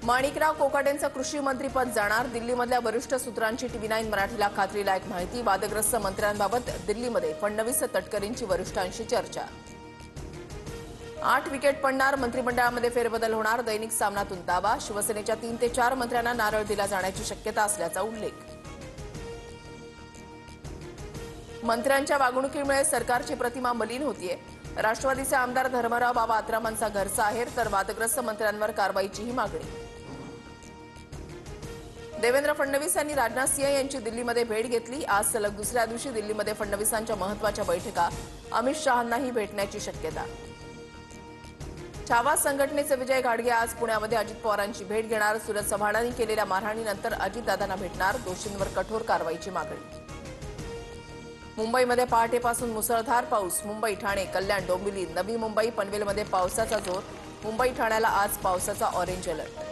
माणिकराव कोकाटेंचं कृषी मंत्रीपद जाणार. दिल्लीमधल्या वरिष्ठ सूत्रांची TV9 मराठीला खात्रीलायक माहिती. वादग्रस्त मंत्र्यांबाबत दिल्लीमध्ये फडणवीस तटकरेंची वरिष्ठांशी चर्चा. 8 विकेट पडणार. मंत्रिमंडळामध्ये फेरबदल होणार. दैनिक सामनातून दावा. शिवसेनेच्या 3 ते 4 मंत्र्यांना नारळ दिला जाण्याची शक्यता असल्याचा उल्लेख. मंत्र्यांच्या वागणुकीमुळे सरकारची प्रतिमा मलिन होतीये. राष्ट्रवादीचे आमदार धर्मराव बाबा आत्रामांचा घरचा आहेर. तर वादग्रस्त मंत्र्यांवर कारवाईचीही मागणी. देवेंद्र फडणवीस यांनी राजनाथ सिंह यांची दिल्लीमध्ये भेट घेतली. आज सलग दुसऱ्या दिवशी दिल्लीमध्ये फडणवीसांच्या महत्त्वाच्या बैठका. अमित शहांनाही भेटण्याची शक्यता. छावा संघटनेचे विजय घाडगे आज पुण्यामध्ये अजित पवारांची भेट घेणार. सुरत चव्हाणांनी केलेल्या मारहाणीनंतर अजितदादांना भेटणार. दोषींवर कठोर कारवाईची मागणी. मुंबईमध्ये पहाटेपासून मुसळधार पाऊस. मुंबई, ठाणे, कल्याण, डोंबिवली, नवी मुंबई, पनवेलमध्ये पावसाचा जोर. मुंबई, ठाण्याला आज पावसाचा ऑरेंज अलर्ट.